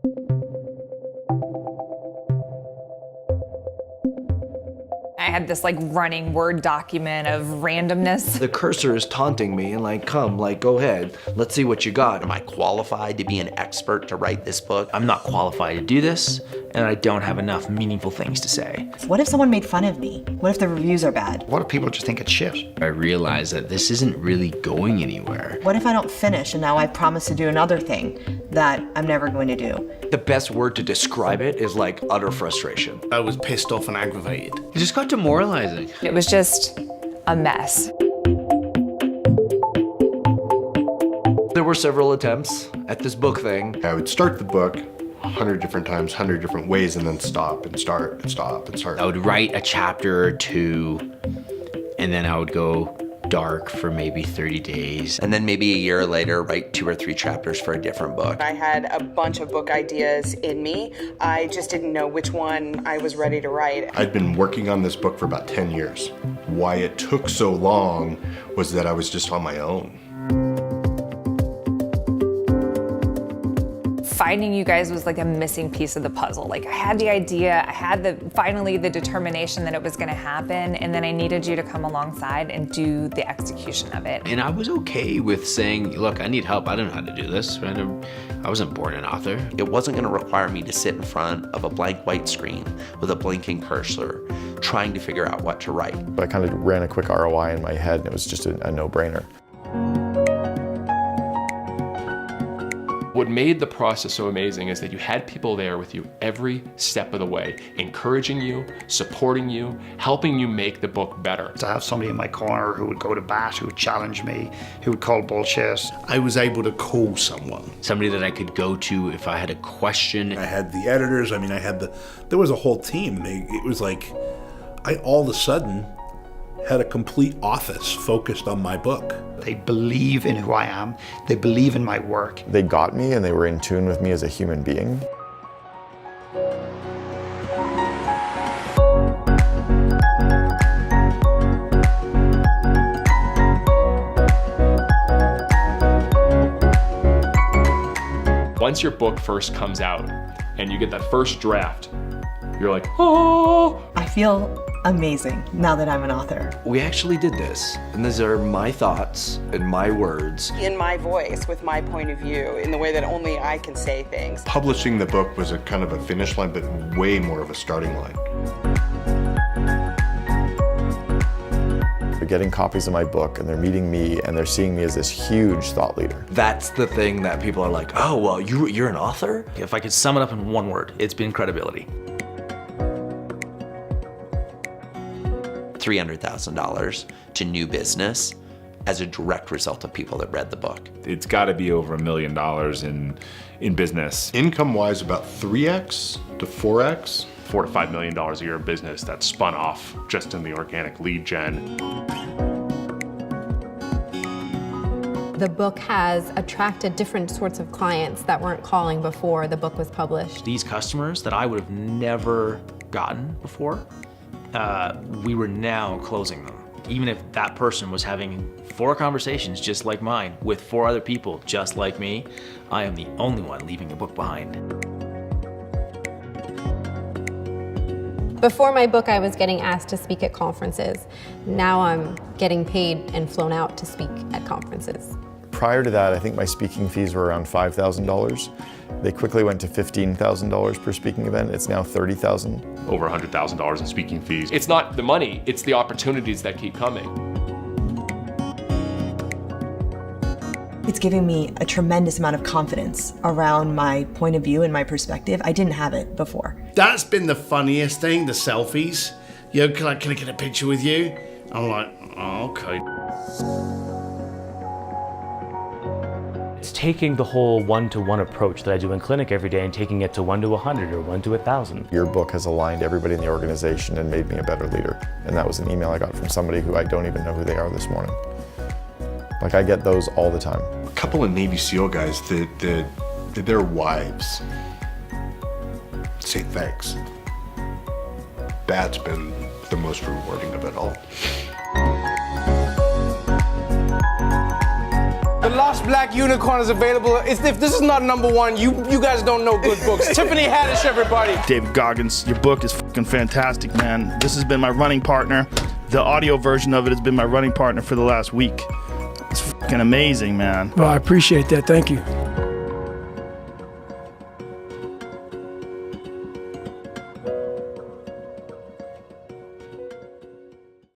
I had this like running Word document of randomness. The cursor is taunting me and like, come, like, go ahead. Let's see what you got. Am I qualified to be an expert to write this book? I'm not qualified to do this, and I don't have enough meaningful things to say. What if someone made fun of me? What if the reviews are bad? What if people just think it's shit? I realized that this isn't really going anywhere. What if I don't finish and now I promise to do another thing that I'm never going to do? The best word to describe it is like utter frustration. I was pissed off and aggravated. It just got demoralizing. It was just a mess. There were several attempts at this book thing. I would start the book 100 different times, 100 different ways, and then stop and start and stop and start. I would write a chapter or two, and then I would go dark for maybe 30 days. And then maybe a year later, write 2 or 3 chapters for a different book. I had a bunch of book ideas in me. I just didn't know which one I was ready to write. I'd been working on this book for about 10 years. Why it took so long was that I was just on my own. Finding you guys was like a missing piece of the puzzle. Like I had the idea, I had finally the determination that it was gonna happen, and then I needed you to come alongside and do the execution of it. And I was okay with saying, look, I need help. I don't know how to do this. I wasn't born an author. It wasn't gonna require me to sit in front of a blank white screen with a blinking cursor, trying to figure out what to write. But I kind of ran a quick ROI in my head, and it was just a no-brainer. What made the process so amazing is that you had people there with you every step of the way, encouraging you, supporting you, helping you make the book better. To have somebody in my corner who would go to bat, who would challenge me, who would call bullshit. I was able to call someone. Somebody that I could go to if I had a question. I had the editors, there was a whole team. It was like, I all of a sudden had a complete office focused on my book. They believe in who I am. They believe in my work. They got me, and they were in tune with me as a human being. Once your book first comes out and you get that first draft, you're like, oh. I feel amazing now that I'm an author. We actually did this, and these are my thoughts and my words. In my voice, with my point of view, in the way that only I can say things. Publishing the book was a kind of a finish line, but way more of a starting line. They're getting copies of my book, and they're meeting me, and they're seeing me as this huge thought leader. That's the thing that people are like, oh, well, you're an author? If I could sum it up in one word, it's been credibility. $300,000 to new business as a direct result of people that read the book. It's got to be over $1 million in business. Income-wise, about 3x to 4x. $4 to $5 million a year of business that's spun off just in the organic lead gen. The book has attracted different sorts of clients that weren't calling before the book was published. These customers that I would have never gotten before, we were now closing them. Even if that person was having 4 conversations just like mine with 4 other people just like me, I am the only one leaving a book behind. Before my book, I was getting asked to speak at conferences. Now I'm getting paid and flown out to speak at conferences. Prior to that, I think my speaking fees were around $5,000. They quickly went to $15,000 per speaking event. It's now $30,000. Over $100,000 in speaking fees. It's not the money, it's the opportunities that keep coming. It's giving me a tremendous amount of confidence around my point of view and my perspective. I didn't have it before. That's been the funniest thing, the selfies. Yo, can I get a picture with you? I'm like, oh, okay. It's taking the whole one-to-one approach that I do in clinic every day and taking it to 1 to 100 or 1 to 1,000. Your book has aligned everybody in the organization and made me a better leader. And that was an email I got from somebody who I don't even know who they are this morning. Like, I get those all the time. A couple of Navy SEAL guys that their wives say thanks. That's been the most rewarding of it all. The Lost Black Unicorn is available. If this is not #1, you guys don't know good books. Tiffany Haddish, everybody. David Goggins, your book is fucking fantastic, man. This has been my running partner. The audio version of it has been my running partner for the last week. It's fucking amazing, man. Well, I appreciate that. Thank you.